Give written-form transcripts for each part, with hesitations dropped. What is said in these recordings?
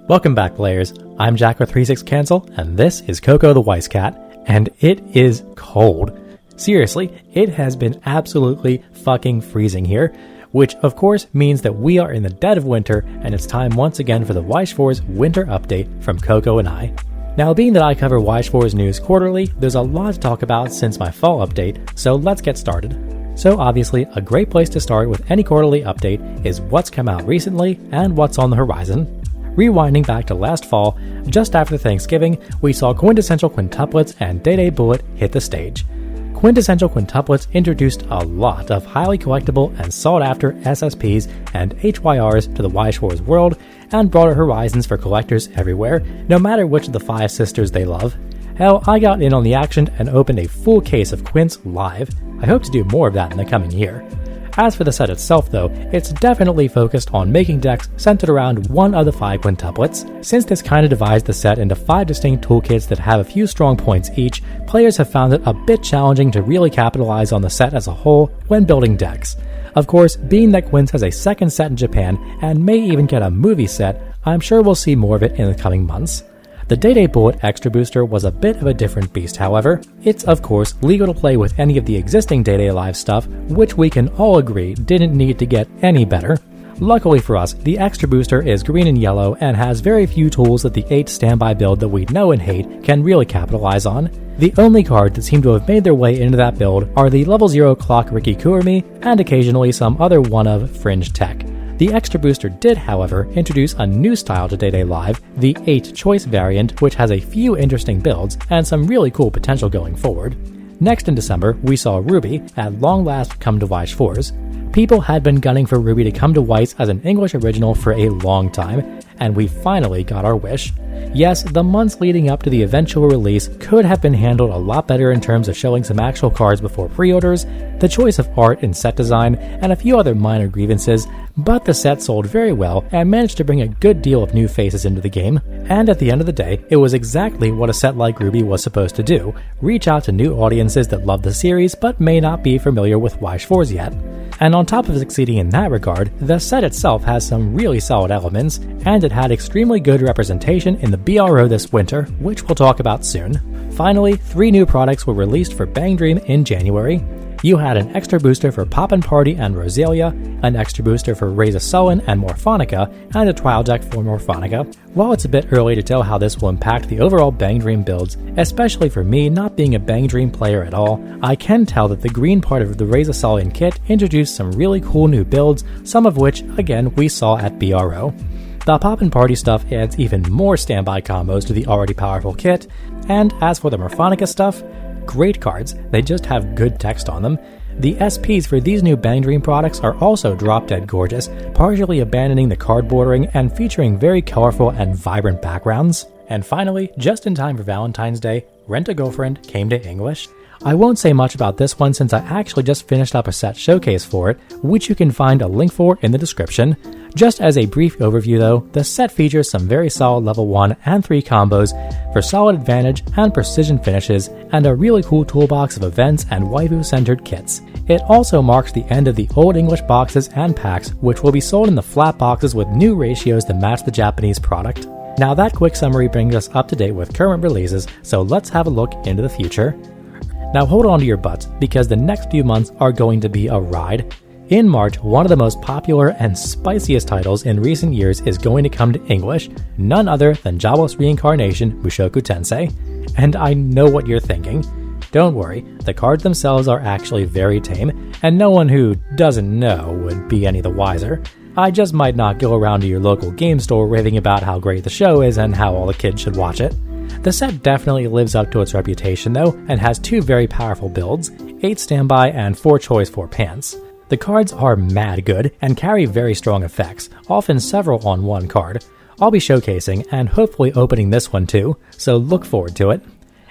Welcome back, players. I'm Jack with 36 Cancel, and this is Coco the Weiss Cat, and it is cold. Seriously, it has been absolutely fucking freezing here, which of course means that we are in the dead of winter, and it's time once again for the Weiss Schwarz winter update from Coco and I. Now, being that I cover Weiss Schwarz news quarterly, there's a lot to talk about since my fall update, so let's get started. So obviously, a great place to start with any quarterly update is what's come out recently and what's on the horizon. Rewinding back to last fall, just after Thanksgiving, we saw Quintessential Quintuplets and Day-Day Bullet hit the stage. Quintessential Quintuplets introduced a lot of highly collectible and sought-after SSPs and HYRs to the Weiss Schwarz world, and broader horizons for collectors everywhere, no matter which of the 5 sisters they love. Hell, I got in on the action and opened a full case of Quints live. I hope to do more of that in the coming year. As for the set itself though, it's definitely focused on making decks centered around one of the 5 quintuplets. Since this kinda divides the set into 5 distinct toolkits that have a few strong points each, players have found it a bit challenging to really capitalize on the set as a whole when building decks. Of course, being that Quints has a second set in Japan and may even get a movie set, I'm sure we'll see more of it in the coming months. The Day-Day Bullet Extra Booster was a bit of a different beast, however. It's of course legal to play with any of the existing Day-Day Live stuff, which we can all agree didn't need to get any better. Luckily for us, the Extra Booster is green and yellow and has very few tools that the 8 standby build that we know and hate can really capitalize on. The only cards that seem to have made their way into that build are the level 0 Clock Riki Kurumi and occasionally some other one of Fringe Tech. The Extra Booster did, however, introduce a new style to Day-Day Live, the 8 Choice variant, which has a few interesting builds and some really cool potential going forward. Next in December, we saw Ruby at long last come to Weiss Schwarz. People had been gunning for Ruby to come to Weiss as an English original for a long time, and we finally got our wish. Yes, the months leading up to the eventual release could have been handled a lot better in terms of showing some actual cards before pre-orders, the choice of art and set design, and a few other minor grievances, but the set sold very well and managed to bring a good deal of new faces into the game, and at the end of the day, it was exactly what a set like Ruby was supposed to do: reach out to new audiences that love the series but may not be familiar with Weiss Schwarz yet. And on top of succeeding in that regard, the set itself has some really solid elements, and it had extremely good representation in the BRO this winter, which we'll talk about soon. Finally, 3 new products were released for Bang Dream in January. You had an Extra Booster for Poppin' Party and Rosalia, an Extra Booster for Raise a Sullen and Morphonica, and a trial deck for Morphonica. While it's a bit early to tell how this will impact the overall Bang Dream builds, especially for me not being a Bang Dream player at all, I can tell that the green part of the Raise a Sullen kit introduced some really cool new builds, some of which, again, we saw at BRO. The Poppin' Party stuff adds even more standby combos to the already powerful kit, and as for the Morphonica stuff, great cards, they just have good text on them. The SPs for these new Bang Dream products are also drop-dead gorgeous, partially abandoning the card bordering and featuring very colorful and vibrant backgrounds. And finally, just in time for Valentine's Day, Rent a Girlfriend came to English. I won't say much about this one since I actually just finished up a set showcase for it, which you can find a link for in the description. Just as a brief overview though, the set features some very solid level 1 and 3 combos for solid advantage and precision finishes, and a really cool toolbox of events and waifu-centered kits. It also marks the end of the old English boxes and packs, which will be sold in the flat boxes with new ratios that match the Japanese product. Now that quick summary brings us up to date with current releases, so let's have a look into the future. Now hold on to your butts, because the next few months are going to be a ride. In March, one of the most popular and spiciest titles in recent years is going to come to English, none other than Jobless Reincarnation Mushoku Tensei. And I know what you're thinking. Don't worry, the cards themselves are actually very tame, and no one who doesn't know would be any the wiser. I just might not go around to your local game store raving about how great the show is and how all the kids should watch it. The set definitely lives up to its reputation though, and has 2 very powerful builds, 8 standby and 4 choice 4 pants. The cards are mad good and carry very strong effects, often several on one card. I'll be showcasing and hopefully opening this one too, so look forward to it.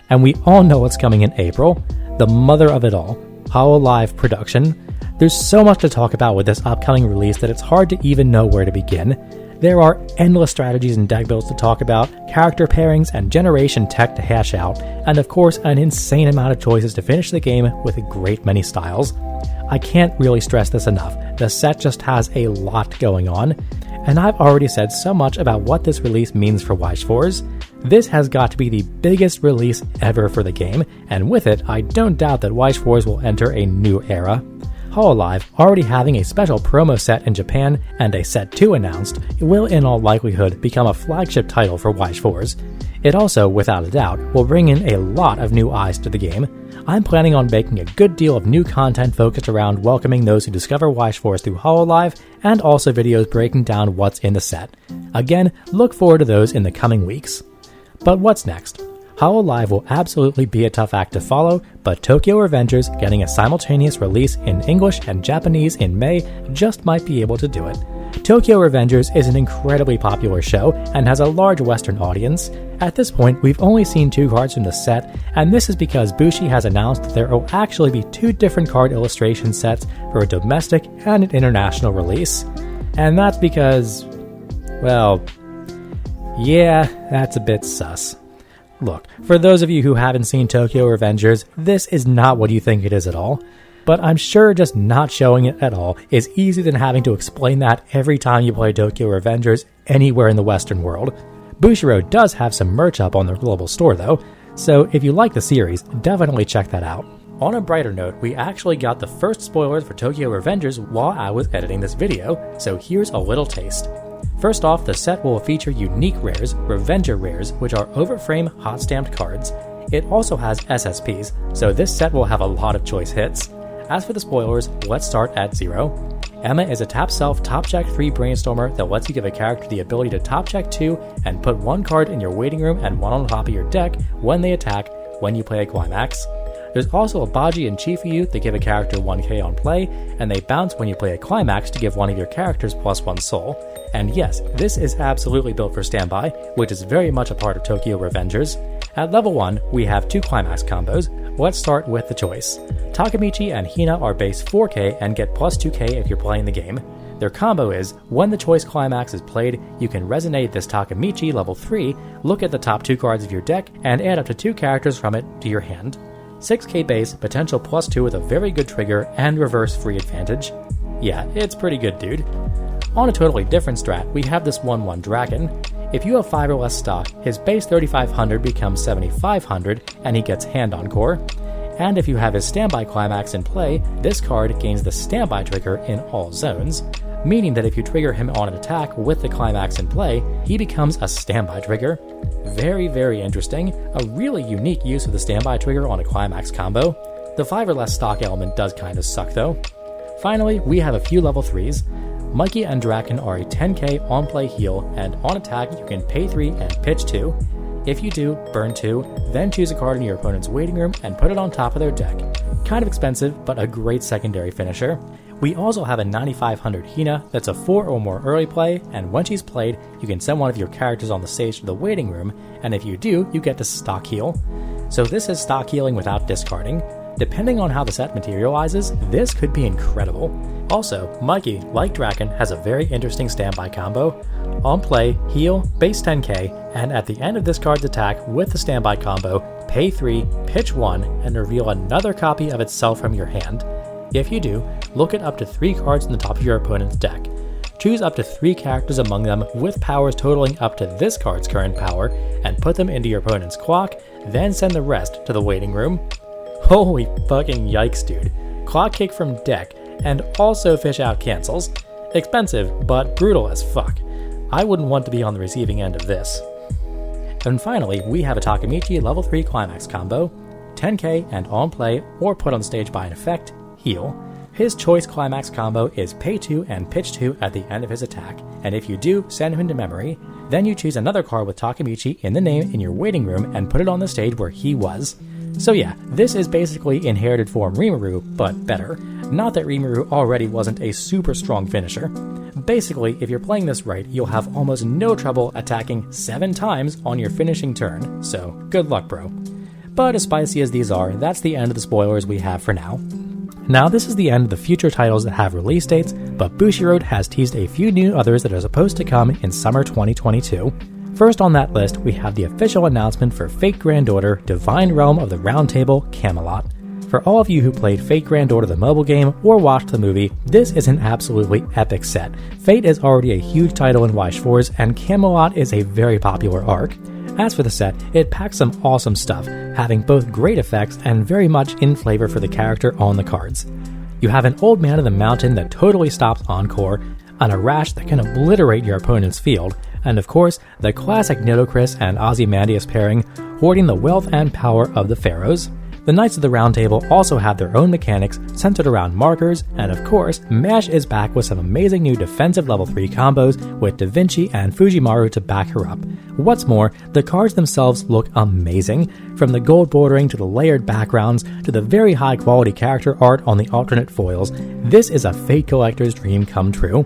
And we all know what's coming in April, the mother of it all, Hololive Production. There's so much to talk about with this upcoming release that it's hard to even know where to begin. There are endless strategies and deck builds to talk about, character pairings and generation tech to hash out, and of course an insane amount of choices to finish the game with a great many styles. I can't really stress this enough. the set just has a lot going on, and I've already said so much about what this release means for Weiss Schwarz. This has got to be the biggest release ever for the game, and with it, I don't doubt that Weiss Schwarz will enter a new era. Hololive, already having a special promo set in Japan and a set 2 announced, will in all likelihood become a flagship title for Weiss Schwarz. It also, without a doubt, will bring in a lot of new eyes to the game. I'm planning on making a good deal of new content focused around welcoming those who discover Weiss Schwarz through Hololive, and also videos breaking down what's in the set. Again, look forward to those in the coming weeks. But what's next? Hololive will absolutely be a tough act to follow, but Tokyo Revengers getting a simultaneous release in English and Japanese in May just might be able to do it. Tokyo Revengers is an incredibly popular show and has a large Western audience. At this point, we've only seen 2 cards from the set, and this is because Bushi has announced that there will actually be 2 different card illustration sets for a domestic and an international release. And that's because, well, yeah, that's a bit sus. Look, for those of you who haven't seen Tokyo Revengers, this is not what you think it is at all. But I'm sure just not showing it at all is easier than having to explain that every time you play Tokyo Revengers anywhere in the Western world. Bushiroad does have some merch up on their global store though, so if you like the series, definitely check that out. On a brighter note, we actually got the first spoilers for Tokyo Revengers while I was editing this video, so here's a little taste. First off, the set will feature unique rares, Revenger rares, which are overframe hot-stamped cards. It also has SSPs, so this set will have a lot of choice hits. As for the spoilers, let's start at 0. Emma is a tap-self top-check 3 brainstormer that lets you give a character the ability to top-check 2 and put 1 card in your waiting room and 1 on top of your deck when they attack when you play a climax. There's also a Baji and Chifuyu that give a character 1k on play, and they bounce when you play a climax to give one of your characters +1 soul. And yes, this is absolutely built for standby, which is very much a part of Tokyo Revengers. At level 1, we have 2 climax combos. Let's start with the choice. Takemichi and Hina are base 4k and get +2k if you're playing the game. Their combo is, when the choice climax is played, you can resonate this Takemichi level 3, look at the top 2 cards of your deck, and add up to 2 characters from it to your hand. 6k base, potential +2 with a very good trigger and reverse free advantage. Yeah, it's pretty good, dude. On a totally different strat, we have this 1/1 Dragon. If you have 5 or less stock, his base 3500 becomes 7500 and he gets Hand Encore. And if you have his standby climax in play, this card gains the standby trigger in all zones, meaning that if you trigger him on an attack with the climax in play, he becomes a standby trigger. Very, very interesting. A really unique use of the standby trigger on a climax combo. The 5 or less stock element does kind of suck though. Finally, we have a few level 3s. Mikey and Draken are a 10k on-play heal, and on attack you can pay 3 and pitch 2. If you do, burn 2, then choose a card in your opponent's waiting room and put it on top of their deck. Kind of expensive, but a great secondary finisher. We also have a 9500 Hina that's a 4 or more early play, and when she's played, you can send one of your characters on the stage to the waiting room, and if you do, you get to stock heal. So this is stock healing without discarding. Depending on how the set materializes, this could be incredible. Also, Mikey, like Draken, has a very interesting standby combo. On play, heal, base 10k, and at the end of this card's attack with the standby combo, pay 3, pitch 1, and reveal another copy of itself from your hand. If you do, look at up to 3 cards in the top of your opponent's deck. Choose up to 3 characters among them with powers totaling up to this card's current power, and put them into your opponent's clock, then send the rest to the waiting room. Holy fucking yikes, dude. Clock kick from deck, and also fish out cancels. Expensive, but brutal as fuck. I wouldn't want to be on the receiving end of this. And finally, we have a Takemichi level 3 climax combo, 10k and on play or put on stage by an effect, heal. His choice climax combo is pay 2 and pitch 2 at the end of his attack, and if you do, send him to memory. Then you choose another card with Takemichi in the name in your waiting room and put it on the stage where he was. So yeah, this is basically inherited form Rimuru, but better. Not that Rimuru already wasn't a super strong finisher. Basically, if you're playing this right, you'll have almost no trouble attacking 7 times on your finishing turn, so good luck, bro. But as spicy as these are, that's the end of the spoilers we have for now. Now this is the end of the future titles that have release dates, but Bushiroad has teased a few new others that are supposed to come in summer 2022. First on that list, we have the official announcement for Fate Granddaughter, Divine Realm of the Round Table, Camelot. For all of you who played Fate Grand Order the mobile game or watched the movie, this is an absolutely epic set. Fate is already a huge title in Weiss Schwarz, and Camelot is a very popular arc. As for the set, it packs some awesome stuff, having both great effects and very much in flavor for the character on the cards. You have an Old Man of the Mountain that totally stops Encore, an Arash that can obliterate your opponent's field, and of course, the classic Nitocris and Ozymandias pairing, hoarding the wealth and power of the pharaohs. The Knights of the Round Table also have their own mechanics centered around markers, and of course, MASH is back with some amazing new defensive level 3 combos with Da Vinci and Fujimaru to back her up. What's more, the cards themselves look amazing, from the gold bordering to the layered backgrounds to the very high quality character art on the alternate foils. This is a Fate collector's dream come true.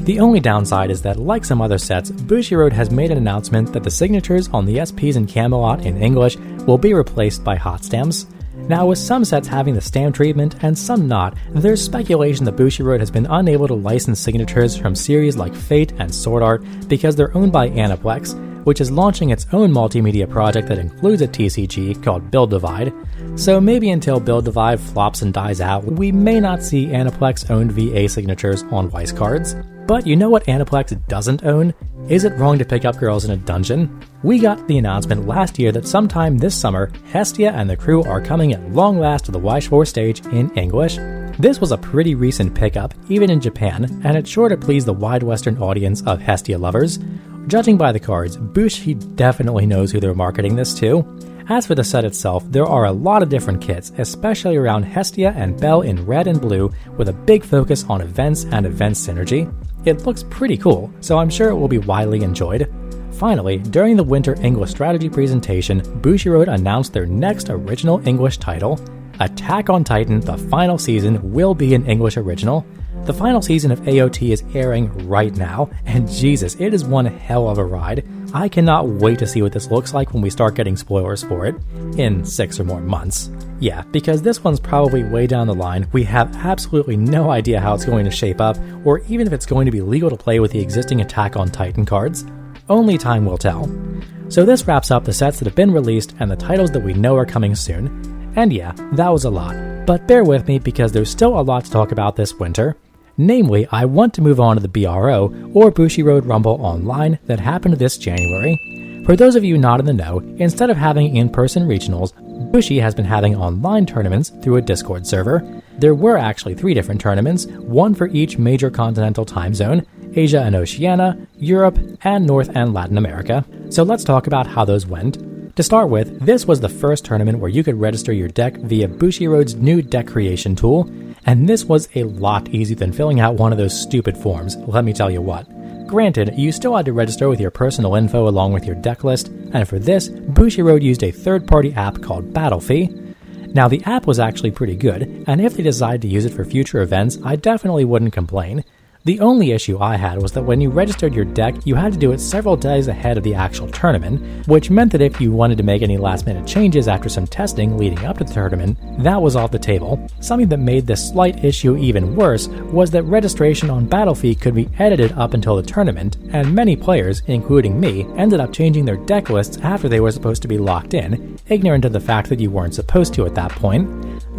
The only downside is that, like some other sets, Bushiroad has made an announcement that the signatures on the SPs in Camelot in English will be replaced by hot stamps. Now, with some sets having the stamp treatment and some not, there's speculation that Bushiroad has been unable to license signatures from series like Fate and Sword Art because they're owned by Aniplex, which is launching its own multimedia project that includes a TCG called Build Divide. So maybe until Build Divide flops and dies out, we may not see Aniplex-owned VA signatures on Weiss cards. But you know what Aniplex doesn't own? Is it wrong to pick up girls in a dungeon? We got the announcement last year that sometime this summer, Hestia and the crew are coming at long last to the Weiss Schwarz stage in English. This was a pretty recent pickup, even in Japan, and it's sure to please the wide Western audience of Hestia lovers. Judging by the cards, Bushi definitely knows who they're marketing this to. As for the set itself, there are a lot of different kits, especially around Hestia and Belle in red and blue, with a big focus on events and event synergy. It looks pretty cool, so I'm sure it will be widely enjoyed. Finally, during the Winter English Strategy presentation, Bushiroad announced their next original English title. Attack on Titan, the final season, will be an English original. The final season of AOT is airing right now, and Jesus, it is one hell of a ride. I cannot wait to see what this looks like when we start getting spoilers for it, in 6 or more months. Yeah, because this one's probably way down the line. We have absolutely no idea how it's going to shape up, or even if it's going to be legal to play with the existing Attack on Titan cards. Only time will tell. So this wraps up the sets that have been released and the titles that we know are coming soon. And yeah, that was a lot, but bear with me because there's still a lot to talk about this winter. Namely, I want to move on to the BRO, or Bushiroad Rumble Online, that happened this January. For those of you not in the know, instead of having in-person regionals, Bushi has been having online tournaments through a Discord server. There were actually 3 different tournaments, one for each major continental time zone: Asia and Oceania, Europe, and North and Latin America. So let's talk about how those went. To start with, this was the first tournament where you could register your deck via Bushiroad's new deck creation tool, and this was a lot easier than filling out one of those stupid forms, let me tell you what. Granted, you still had to register with your personal info along with your deck list, and for this, Bushiroad used a third-party app called Battlefy. Now, the app was actually pretty good, and if they decided to use it for future events, I definitely wouldn't complain. The only issue I had was that when you registered your deck, you had to do it several days ahead of the actual tournament, which meant that if you wanted to make any last-minute changes after some testing leading up to the tournament, that was off the table. Something that made this slight issue even worse was that registration on Battlefy could be edited up until the tournament, and many players, including me, ended up changing their deck lists after they were supposed to be locked in, ignorant of the fact that you weren't supposed to at that point.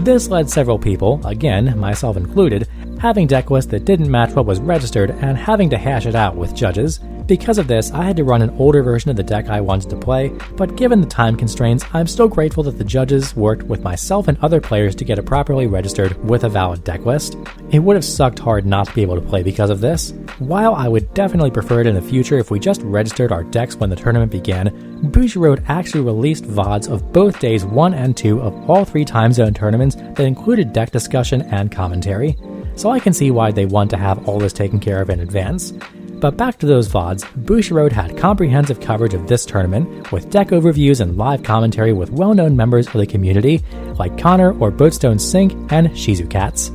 This led several people, again, myself included, having deck lists that didn't match what was registered and having to hash it out with judges. Because of this, I had to run an older version of the deck I wanted to play, but given the time constraints, I'm still grateful that the judges worked with myself and other players to get it properly registered with a valid deck list. It would have sucked hard not to be able to play because of this. While I would definitely prefer it in the future if we just registered our decks when the tournament began, Bushiroad actually released VODs of both days 1 and 2 of all 3 time zone tournaments that included deck discussion and commentary. So I can see why they want to have all this taken care of in advance. But back to those VODs, Bushiroad had comprehensive coverage of this tournament, with deck overviews and live commentary with well-known members of the community, like Connor or Boatstone Sink and Shizukats.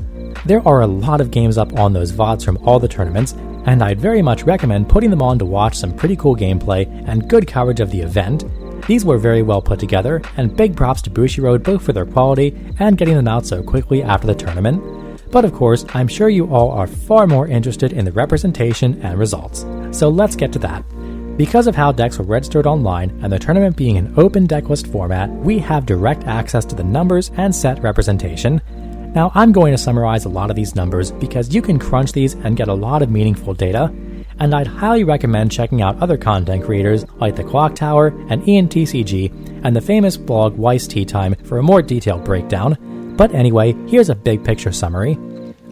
There are a lot of games up on those VODs from all the tournaments, and I'd very much recommend putting them on to watch some pretty cool gameplay and good coverage of the event. These were very well put together, and big props to Bushiroad both for their quality and getting them out so quickly after the tournament. But of course, I'm sure you all are far more interested in the representation and results. So let's get to that. Because of how decks were registered online and the tournament being an open decklist format, we have direct access to the numbers and set representation. Now I'm going to summarize a lot of these numbers because you can crunch these and get a lot of meaningful data, and I'd highly recommend checking out other content creators like the Clock Tower and ENTCG and the famous blog Weiss Tea Time for a more detailed breakdown. But anyway, here's a big picture summary.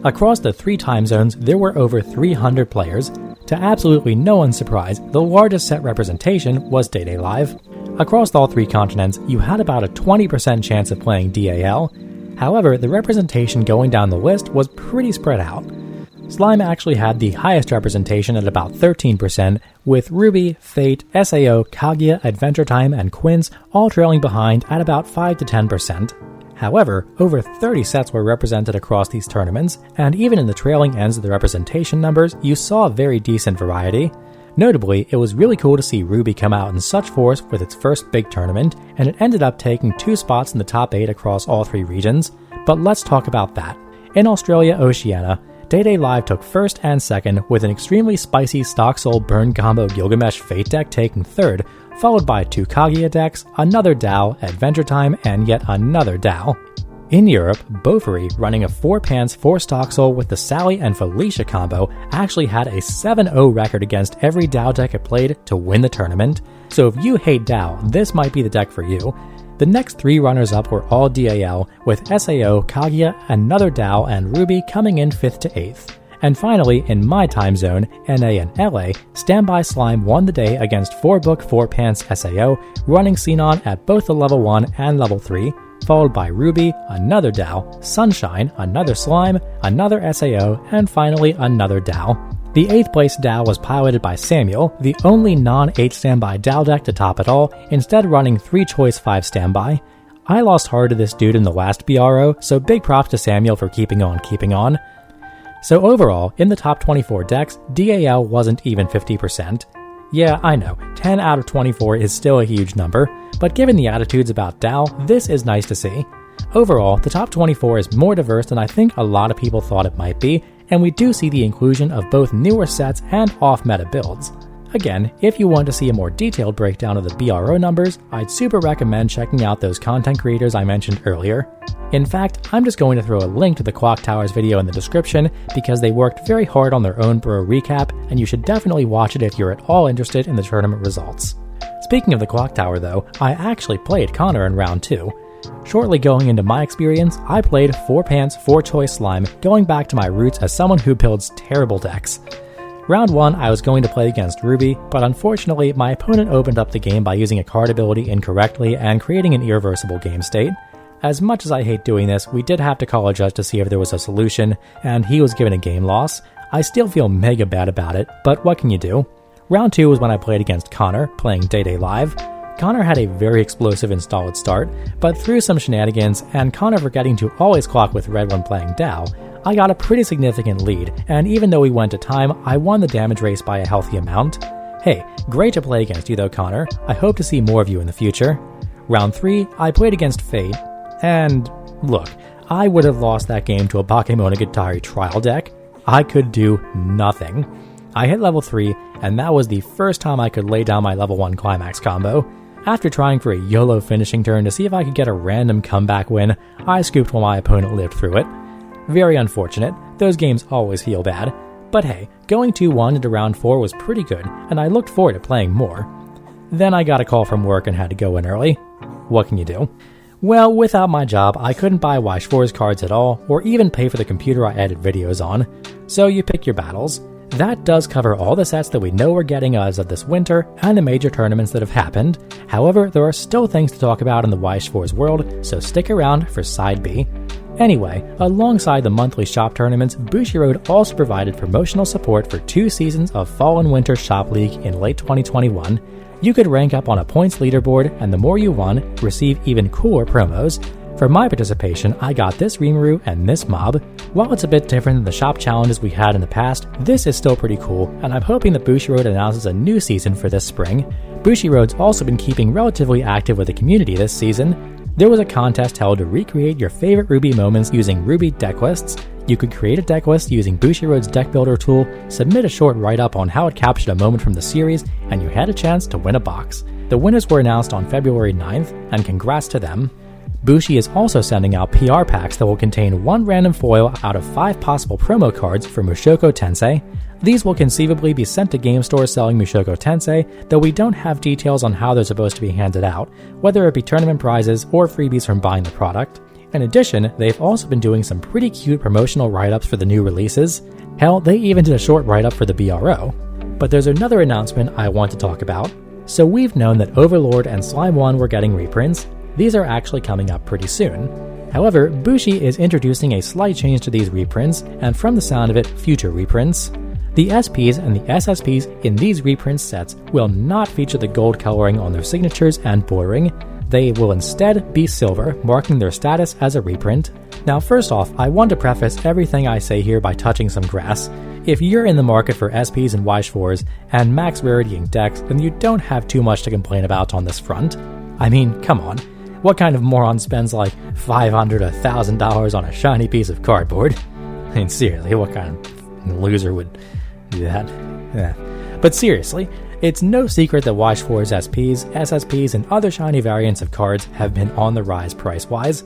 Across the 3 time zones, there were over 300 players. To absolutely no one's surprise, the largest set representation was Day Live. Across all 3 continents, you had about a 20% chance of playing DAL. However, the representation going down the list was pretty spread out. Slime actually had the highest representation at about 13%, with Ruby, Fate, SAO, Kaguya, Adventure Time, and Quince all trailing behind at about 5 to 10%. However, over 30 sets were represented across these tournaments, and even in the trailing ends of the representation numbers, you saw a very decent variety. Notably, it was really cool to see Ruby come out in such force with its first big tournament, and it ended up taking 2 spots in the top 8 across all 3 regions. But let's talk about that. In Australia, Oceana, Day Live took 1st and 2nd, with an extremely spicy Stock Soul Burn Combo Gilgamesh Fate deck taking 3rd, followed by 2 Kaguya decks, another DAO, Adventure Time, and yet another DAO. In Europe, Beaufry, running a 4-pants 4 Stock Soul with the Sally and Felicia combo, actually had a 7-0 record against every DAO deck it played to win the tournament, so if you hate DAO, this might be the deck for you. The next 3 runners-up were all DAL, with SAO, Kaguya, another DAO, and Ruby coming in 5th to 8th. And finally, in my time zone, NA and LA, Standby Slime won the day against 4-book 4-pants SAO, running Xenon at both the level 1 and level 3, followed by Ruby, another DAO, Sunshine, another Slime, another SAO, and finally another DAO. The 8th place DAO was piloted by Samuel, the only non-8 standby DAO deck to top it all, instead running 3 choice 5 standby. I lost hard to this dude in the last BRO, so big props to Samuel for keeping on. So overall, in the top 24 decks, DAL wasn't even 50%. Yeah, I know, 10 out of 24 is still a huge number, but given the attitudes about DAO, this is nice to see. Overall, the top 24 is more diverse than I think a lot of people thought it might be, and we do see the inclusion of both newer sets and off-meta builds. Again, if you want to see a more detailed breakdown of the BRO numbers, I'd super recommend checking out those content creators I mentioned earlier. In fact, I'm just going to throw a link to the Clock Tower's video in the description because they worked very hard on their own Bro recap, and you should definitely watch it if you're at all interested in the tournament results. Speaking of the Clock Tower though, I actually played Connor in round 2. Shortly going into my experience, I played 4-pants 4-choice Slime, going back to my roots as someone who builds terrible decks. Round 1, I was going to play against Ruby, but unfortunately my opponent opened up the game by using a card ability incorrectly and creating an irreversible game state. As much as I hate doing this, we did have to call a judge to see if there was a solution, and he was given a game loss. I still feel mega bad about it, but what can you do? Round 2 was when I played against Connor, playing Day Live. Connor had a very explosive and solid start, but through some shenanigans, and Connor forgetting to always clock with red when playing DAO, I got a pretty significant lead, and even though we went to time, I won the damage race by a healthy amount. Hey, great to play against you though, Connor. I hope to see more of you in the future. Round 3, I played against Fate, and look, I would have lost that game to a Bakemonogatari trial deck. I could do nothing. I hit level 3, and that was the first time I could lay down my level 1 climax combo. After trying for a YOLO finishing turn to see if I could get a random comeback win, I scooped while my opponent lived through it. Very unfortunate, those games always feel bad. But hey, going 2-1 into round 4 was pretty good, and I looked forward to playing more. Then I got a call from work and had to go in early. What can you do? Well, without my job, I couldn't buy Weiss Schwarz cards at all, or even pay for the computer I edit videos on. So you pick your battles. That does cover all the sets that we know we're getting as of this winter, and the major tournaments that have happened. However, there are still things to talk about in the Weiss Schwarz world, so stick around for Side B. Anyway, alongside the monthly shop tournaments, Bushiroad also provided promotional support for 2 seasons of Fall and Winter Shop League in late 2021. You could rank up on a points leaderboard, and the more you won, receive even cooler promos. For my participation, I got this Rimuru and this mob. While it's a bit different than the shop challenges we had in the past, this is still pretty cool, and I'm hoping that Bushiroad announces a new season for this spring. Bushiroad's also been keeping relatively active with the community this season. There was a contest held to recreate your favorite Ruby moments using Ruby decklists. You could create a deck list using Bushiroad's deck builder tool, submit a short write-up on how it captured a moment from the series, and you had a chance to win a box. The winners were announced on February 9th, and congrats to them. Bushi is also sending out PR packs that will contain 1 random foil out of 5 possible promo cards for Mushoku Tensei. These will conceivably be sent to game stores selling Mushoku Tensei, though we don't have details on how they're supposed to be handed out, whether it be tournament prizes or freebies from buying the product. In addition, they've also been doing some pretty cute promotional write-ups for the new releases. Hell, they even did a short write-up for the BRO. But there's another announcement I want to talk about. So we've known that Overlord and Slime 1 were getting reprints. These are actually coming up pretty soon. However, Bushi is introducing a slight change to these reprints, and from the sound of it, future reprints. The SPs and the SSPs in these reprint sets will not feature the gold coloring on their signatures and bordering. They will instead be silver, marking their status as a reprint. Now first off, I want to preface everything I say here by touching some grass. If you're in the market for SPs and Weiss Schwarz and max rarity ink decks, then you don't have too much to complain about on this front. I mean, come on. What kind of moron spends like $500 to $1,000 on a shiny piece of cardboard? I mean, seriously, what kind of loser would do that? Yeah. But seriously, it's no secret that Weiss Schwarz SPs, SSPs, and other shiny variants of cards have been on the rise price-wise.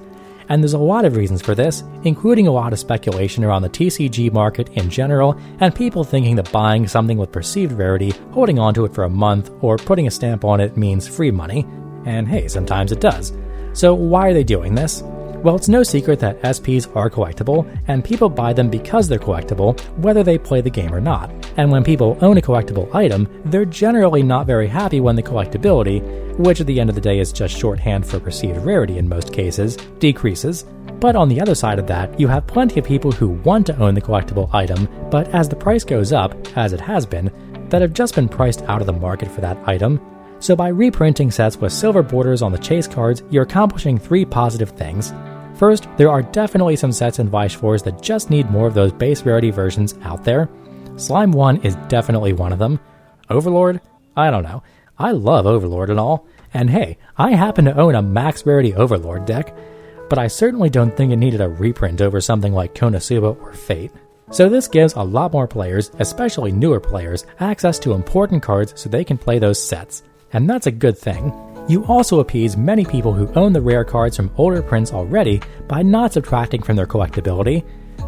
And there's a lot of reasons for this, including a lot of speculation around the TCG market in general, and people thinking that buying something with perceived rarity, holding onto it for a month, or putting a stamp on it means free money. And hey, sometimes it does. So why are they doing this? Well, it's no secret that SPs are collectible, and people buy them because they're collectible, whether they play the game or not. And when people own a collectible item, they're generally not very happy when the collectability, which at the end of the day is just shorthand for perceived rarity in most cases, decreases. But on the other side of that, you have plenty of people who want to own the collectible item, but as the price goes up, as it has been, that have just been priced out of the market for that item. So by reprinting sets with silver borders on the chase cards, you're accomplishing 3 positive things. First, there are definitely some sets in Weiss Schwarz that just need more of those base rarity versions out there. Slime 1 is definitely one of them. Overlord? I don't know. I love Overlord and all. And hey, I happen to own a max rarity Overlord deck, but I certainly don't think it needed a reprint over something like Konosuba or Fate. So this gives a lot more players, especially newer players, access to important cards so they can play those sets. And that's a good thing. You also appease many people who own the rare cards from older prints already by not subtracting from their collectability.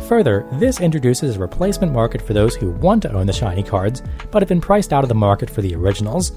Further, this introduces a replacement market for those who want to own the shiny cards, but have been priced out of the market for the originals.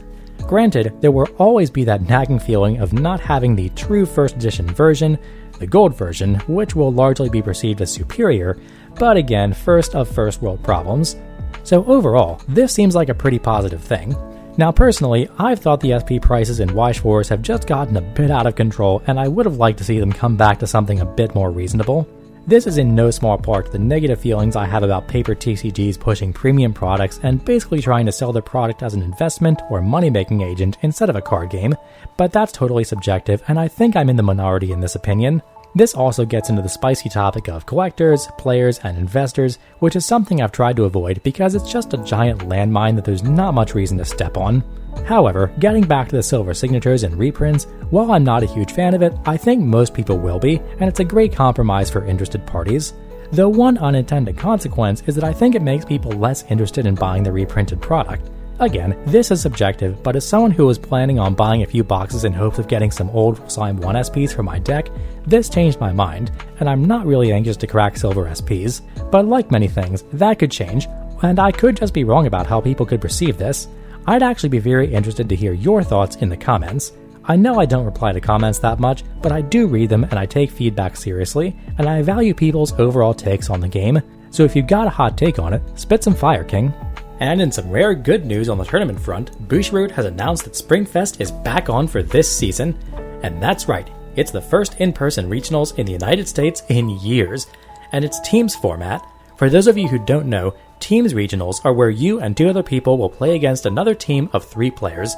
Granted, there will always be that nagging feeling of not having the true first edition version, the gold version, which will largely be perceived as superior, but again, first world problems. So overall, this seems like a pretty positive thing. Now personally, I've thought the SP prices in Weiss Schwarz have just gotten a bit out of control, and I would have liked to see them come back to something a bit more reasonable. This is in no small part the negative feelings I have about paper TCGs pushing premium products and basically trying to sell their product as an investment or money-making agent instead of a card game, but that's totally subjective, and I think I'm in the minority in this opinion. This also gets into the spicy topic of collectors, players, and investors, which is something I've tried to avoid because it's just a giant landmine that there's not much reason to step on. However, getting back to the silver signatures and reprints, while I'm not a huge fan of it, I think most people will be, and it's a great compromise for interested parties. Though one unintended consequence is that I think it makes people less interested in buying the reprinted product. Again, this is subjective, but as someone who was planning on buying a few boxes in hopes of getting some old Slime 1 SPs for my deck, this changed my mind, and I'm not really anxious to crack silver SPs. But like many things, that could change, and I could just be wrong about how people could perceive this. I'd actually be very interested to hear your thoughts in the comments. I know I don't reply to comments that much, but I do read them and I take feedback seriously, and I value people's overall takes on the game, so if you've got a hot take on it, spit some fire, King. And in some rare good news on the tournament front, Bushiroad has announced that Springfest is back on for this season. And that's right, it's the first in-person regionals in the United States in years, and it's Teams format. For those of you who don't know, Teams regionals are where you and 2 other people will play against another team of 3 players.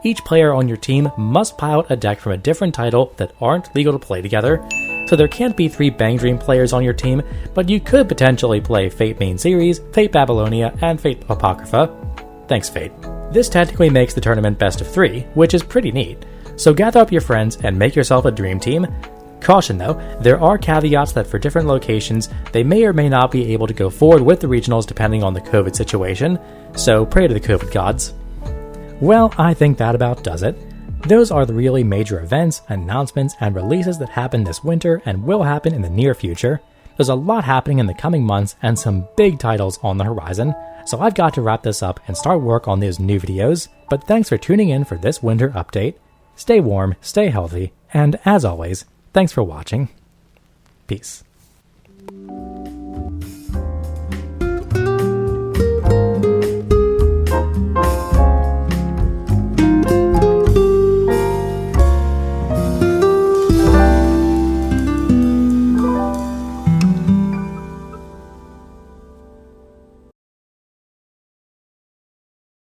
Each player on your team must pilot a deck from a different title that aren't legal to play together, so there can't be 3 Bang Dream players on your team, but you could potentially play Fate Main Series, Fate Babylonia, and Fate Apocrypha. Thanks, Fate. This technically makes the tournament best of 3, which is pretty neat. So gather up your friends and make yourself a dream team. Caution though, there are caveats that for different locations, they may or may not be able to go forward with the regionals depending on the COVID situation, so pray to the COVID gods. Well, I think that about does it. Those are the really major events, announcements, and releases that happened this winter and will happen in the near future. There's a lot happening in the coming months and some big titles on the horizon, so I've got to wrap this up and start work on those new videos, but thanks for tuning in for this winter update. Stay warm, stay healthy, and as always, thanks for watching. Peace.